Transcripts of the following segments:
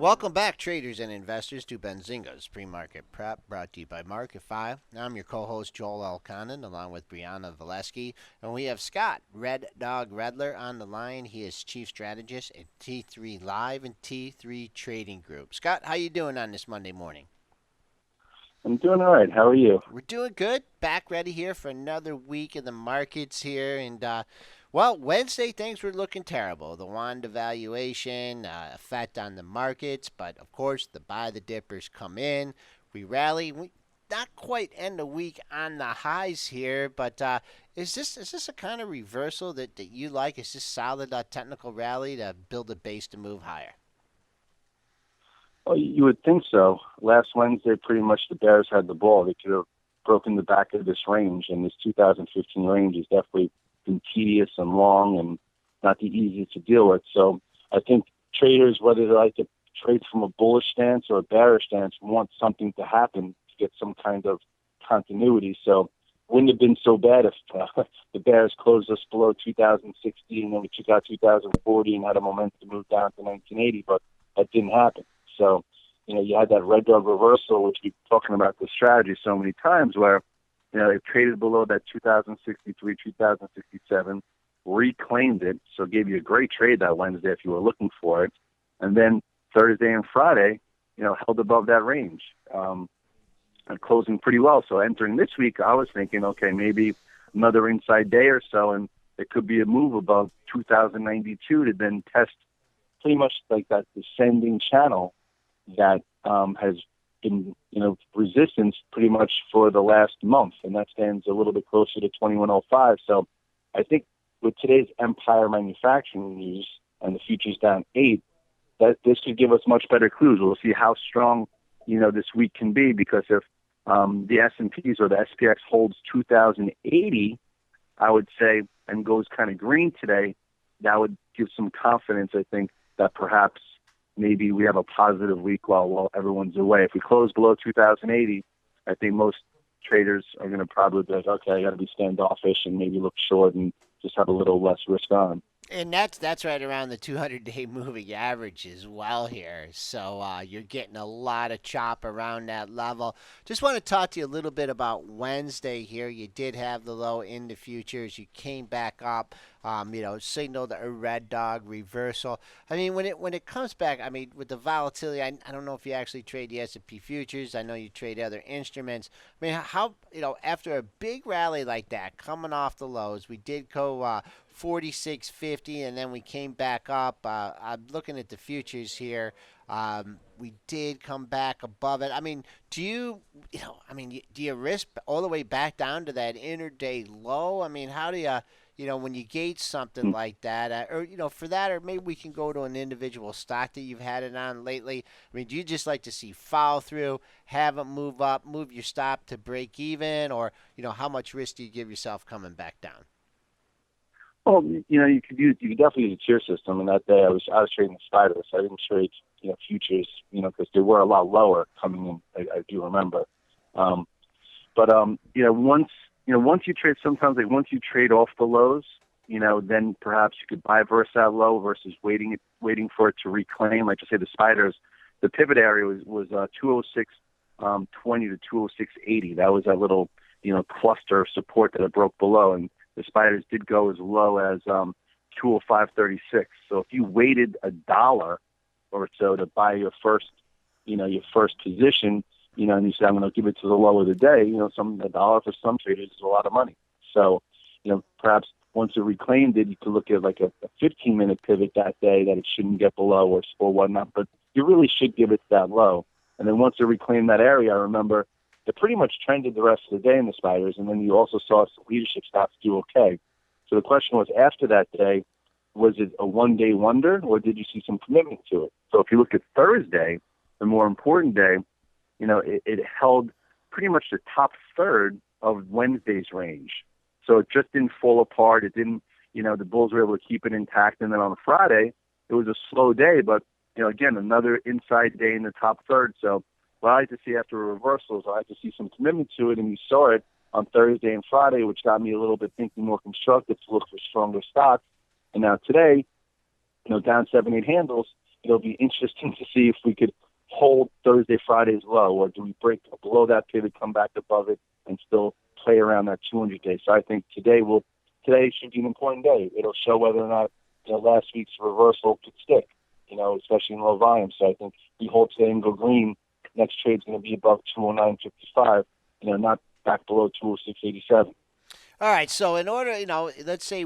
Welcome back, traders and investors, to Benzinga's pre-market prep, brought to you by Market 5. I'm your co-host, Joel Elconin, along with Brianna Valesky, and we have Scott Red Dog Redler on the line. He is Chief Strategist at T3 Live and T3 Trading Group. Scott, how you doing on this Monday morning? I'm doing all right. How are you? We're doing good. Back ready here for another week in the markets here. Well, Wednesday things were looking terrible. The yuan devaluation, effect on the markets. But, of course, the buy the dippers come in. We rally. We not quite end the week on the highs here. But is this a kind of reversal that you like? Is this solid technical rally to build a base to move higher? Well, you would think so. Last Wednesday, pretty much the Bears had the ball. They could have broken the back of this range, and this 2015 range has definitely been tedious and long and not the easiest to deal with. So I think traders, whether they like to trade from a bullish stance or a bearish stance, want something to happen to get some kind of continuity. So wouldn't have been so bad if the Bears closed us below 2060 and then we took out 2040 and had a momentum to move down to 1980, but that didn't happen. So, you had that red dog reversal, which we've been talking about the strategy so many times, where, it traded below that 2063, 2067, reclaimed it, so gave you a great trade that Wednesday if you were looking for it. And then Thursday and Friday, held above that range, and closing pretty well. So entering this week, I was thinking, okay, maybe another inside day or so, and it could be a move above 2092 to then test pretty much like that descending channel that has been, resistance pretty much for the last month, and that stands a little bit closer to 2105. So I think with today's Empire manufacturing news and the futures down 8, that this could give us much better clues. We'll see how strong, this week can be, because if the S&Ps or the SPX holds 2080, I would say, and goes kind of green today, that would give some confidence, I think, that perhaps maybe we have a positive week while everyone's away. If we close below 2080, I think most traders are going to probably be like, okay, I got to be standoffish and maybe look short and just have a little less risk on. And that's right around the 200-day moving average as well here. So you're getting a lot of chop around that level. Just want to talk to you a little bit about Wednesday here. You did have the low in the futures. You came back up. Signaled a red dog reversal. I mean, when it comes back, I mean, with the volatility, I don't know if you actually trade the S&P futures. I know you trade other instruments. I mean, how after a big rally like that, coming off the lows, we did go 46.50, and then we came back up. I'm looking at the futures here. We did come back above it. I mean, do you risk all the way back down to that intraday low? I mean, how do you? When you gauge something like that, for that, or maybe we can go to an individual stock that you've had it on lately. I mean, do you just like to see follow through, have it move up, move your stop to break even, or, how much risk do you give yourself coming back down? Well, you could definitely use a tier system. And that day I was trading the spiders. I didn't trade, futures, because they were a lot lower coming in. I do remember. Once you trade, sometimes like once you trade off the lows, then perhaps you could buy versus that low versus waiting for it to reclaim. Like I say, the spiders, the pivot area was 206.20 to 206.80. That was that little cluster of support that it broke below, and the spiders did go as low as 205.36. So if you waited $1 or so to buy your first position, and you say, I'm going to give it to the low of the day, $1 for some traders is a lot of money. So, perhaps once it reclaimed it, you could look at like a 15-minute pivot that day that it shouldn't get below or whatnot, but you really should give it that low. And then once it reclaimed that area, I remember it pretty much trended the rest of the day in the spiders, and then you also saw some leadership stocks do okay. So the question was, after that day, was it a one-day wonder, or did you see some commitment to it? So if you look at Thursday, the more important day, it held pretty much the top third of Wednesday's range. So it just didn't fall apart. It didn't, the Bulls were able to keep it intact. And then on Friday, it was a slow day, but, again, another inside day in the top third. So what I like to see after reversals, I like to see some commitment to it, and you saw it on Thursday and Friday, which got me a little bit thinking more constructive to look for stronger stocks. And now today, down 7-8 handles, it'll be interesting to see if we could hold Thursday, Friday's low, or do we break below that pivot, come back above it, and still play around that 200-day. So I think today should be an important day. It'll show whether or not last week's reversal could stick, especially in low volume. So I think we hold today and go green. Next trade's going to be above 209.55, not back below 206.87. All right, so in order, let's say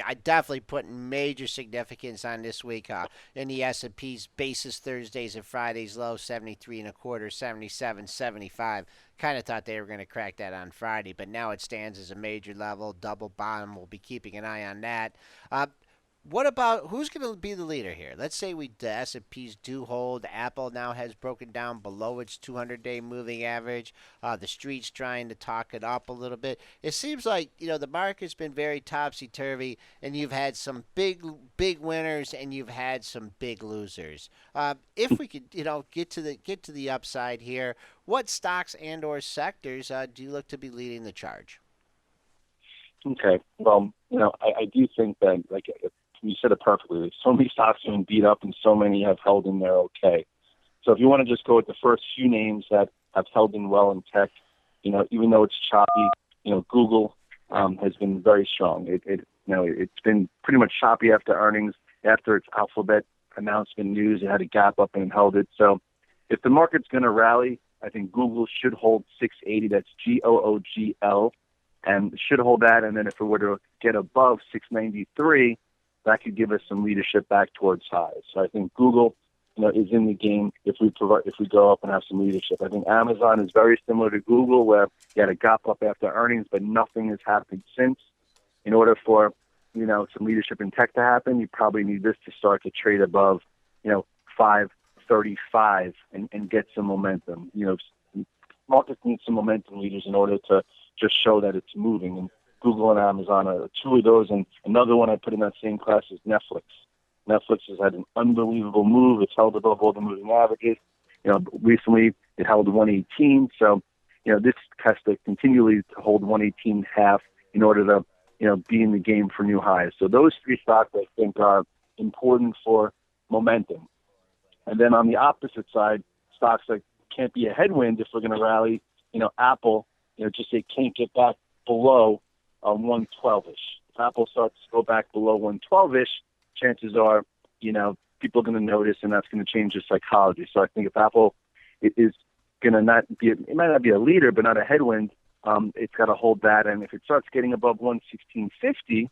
I definitely put major significance on this week in the S&P's basis Thursdays and Fridays low 73 and a quarter, 77.75. Kind of thought they were going to crack that on Friday, but now it stands as a major level, double bottom. We'll be keeping an eye on that. What about who's going to be the leader here? Let's say the S&Ps do hold. Apple now has broken down below its 200-day moving average. The street's trying to talk it up a little bit. It seems like the market's been very topsy-turvy, and you've had some big winners and you've had some big losers. If we could get to the upside here, what stocks and or sectors do you look to be leading the charge? Okay, well, I do think that you said it perfectly. So many stocks have been beat up, and so many have held in there okay. So if you want to just go with the first few names that have held in well in tech, even though it's choppy, Google has been very strong. It's been pretty much choppy after earnings, after its Alphabet announcement news. It had a gap up and held it. So if the market's going to rally, I think Google should hold 680. That's GOOGL, and should hold that. And then if it were to get above 693. That could give us some leadership back towards highs. So I think Google, is in the game if we go up and have some leadership. I think Amazon is very similar to Google, where you had a gap up after earnings, but nothing has happened since. In order for some leadership in tech to happen, you probably need this to start to trade above 535 and get some momentum. Markets need some momentum leaders in order to just show that it's moving. And Google and Amazon are two of those, and another one I put in that same class is Netflix. Netflix has had an unbelievable move. It's held above all the moving averages. Recently it held 118. So, this has to continually hold 118.5 in order to, be in the game for new highs. So those three stocks I think are important for momentum. And then on the opposite side, stocks that can't be a headwind if we're going to rally. Apple, just it can't get back below 112-ish. If Apple starts to go back below 112-ish, chances are, people are going to notice, and that's going to change the psychology. So I think if Apple is going to it might not be a leader, but not a headwind, it's got to hold that. And if it starts getting above 116.50,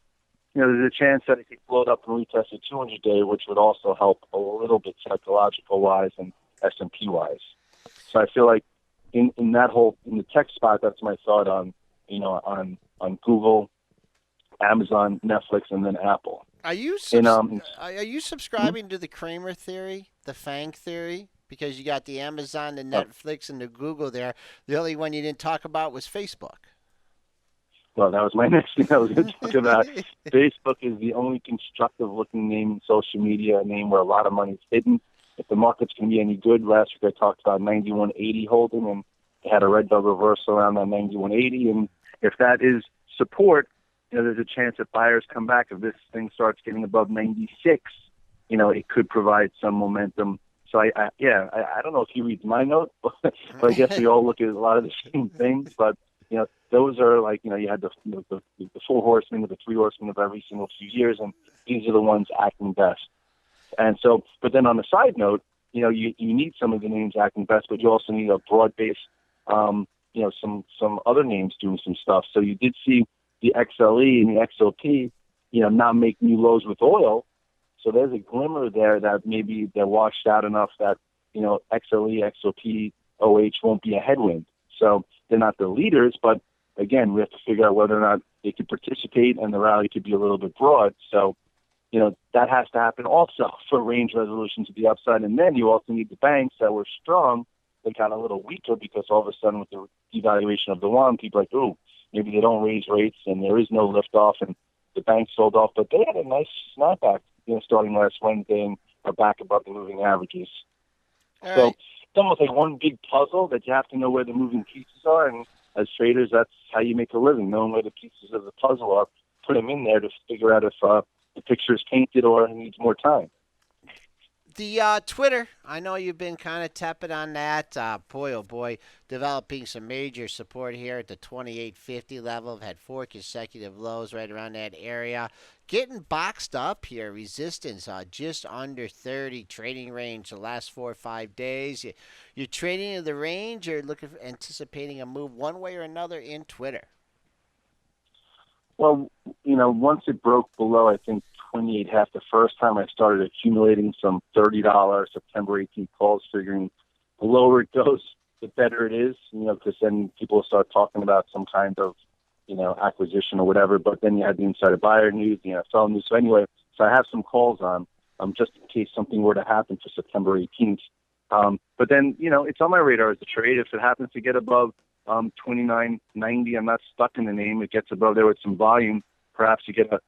there's a chance that it could float up and retest a 200-day, which would also help a little bit psychological-wise and S&P-wise. So I feel like in the tech spot, that's my thought on Google, Amazon, Netflix, and then Apple. Are you subscribing to the Kramer theory, the FANG theory? Because you got the Amazon, the Netflix, and the Google there. The only one you didn't talk about was Facebook. Well, that was my next thing I was going to talk about. Facebook is the only constructive-looking name in social media, a name where a lot of money is hidden. If the market's going to be any good, last week I talked about 91.80 holding, and they had a red bell reversal around that 91.80. And if that is support, there's a chance that buyers come back. If this thing starts getting above 96, it could provide some momentum. So I don't know if he reads my note, but I guess we all look at a lot of the same things. But those are you had the four horsemen or the three horsemen of every single few years, and these are the ones acting best. And so, but then on the side note, you need some of the names acting best, but you also need a broad-based, some other names doing some stuff. So you did see the XLE and the XOP, not make new lows with oil. So there's a glimmer there that maybe they're washed out enough that, XLE, XOP, OH won't be a headwind. So they're not the leaders, but again, we have to figure out whether or not they could participate and the rally could be a little bit broad. So, that has to happen also for range resolution to the upside. And then you also need the banks that were strong. They got a little weaker because all of a sudden with the devaluation of the yuan, people are like, ooh, maybe they don't raise rates and there is no lift-off, and the banks sold off. But they had a nice snapback, starting last Wednesday and are back above the moving averages. All So right. it's almost like one big puzzle that you have to know where the moving pieces are. And as traders, that's how you make a living, knowing where the pieces of the puzzle are. Put them in there to figure out if the picture is painted or it needs more time. The Twitter, I know you've been kind of tepid on that. Boy, oh boy, developing some major support here at the 2850 level. I've had four consecutive lows right around that area. Getting boxed up here. Resistance just under 30 trading range the last 4 or 5 days. You're trading in the range or looking for, anticipating a move one way or another in Twitter? Well, once it broke below, I think 28 half the first time, I started accumulating some $30 September 18th calls, figuring the lower it goes, the better it is, because then people start talking about some kind of, acquisition or whatever. But then you had the insider buyer news, the NFL news. So anyway, so I have some calls on, just in case something were to happen for September 18th. But then, it's on my radar as a trade. If it happens to get above 29.90, I'm not stuck in the name. It gets above there with some volume. Perhaps you get a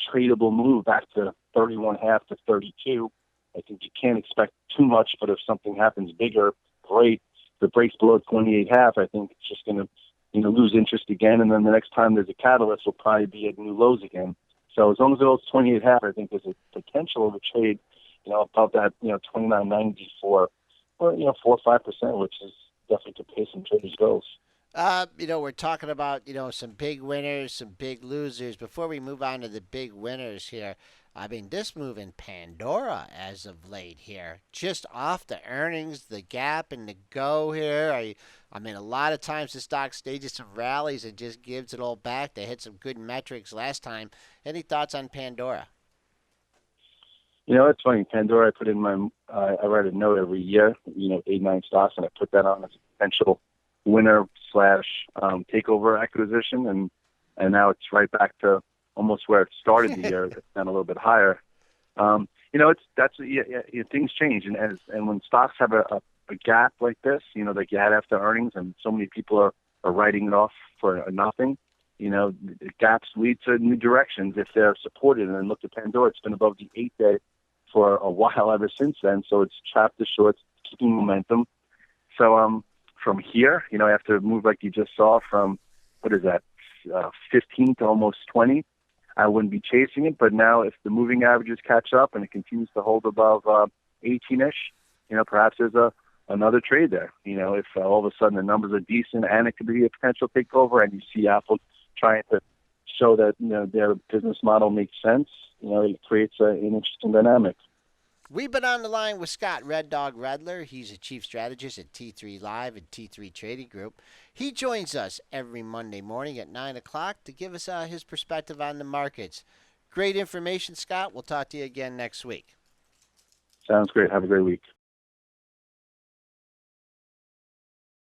tradable move back to 31.5 to 32. I think you can't expect too much, but if something happens bigger, great. If it breaks below 28.5, I think it's just going to, lose interest again. And then the next time there's a catalyst, will probably be at new lows again. So as long as it holds 28.5, I think there's a potential of a trade, above that, 29.90 for, 4 or 5%, which is definitely to pay some traders' goals. We're talking about, some big winners, some big losers. Before we move on to the big winners here, I mean, this move in Pandora as of late here, just off the earnings, the gap and the go here. I mean, a lot of times the stock stages some rallies and just gives it all back. They hit some good metrics last time. Any thoughts on Pandora? It's funny. Pandora, I put in I write a note every year, 8, 9 stocks, and I put that on as a potential winner slash takeover acquisition, and now it's right back to almost where it started the year. It's down a little bit higher. Things change, and when stocks have a gap like this, like you had after earnings, and so many people are writing it off for nothing. The gaps lead to new directions if they're supported. And then look at Pandora; it's been above the 8-day for a while ever since then. So it's trapped the shorts, keeping momentum. So from here, after a move like you just saw from, what is that, 15 to almost 20, I wouldn't be chasing it. But now if the moving averages catch up and it continues to hold above 18-ish, perhaps there's another trade there. If all of a sudden the numbers are decent and it could be a potential takeover, and you see Apple trying to show that their business model makes sense, it creates an interesting dynamic. We've been on the line with Scott Red Dog Redler. He's a chief strategist at T3 Live and T3 Trading Group. He joins us every Monday morning at 9 o'clock to give us his perspective on the markets. Great information, Scott. We'll talk to you again next week. Sounds great. Have a great week.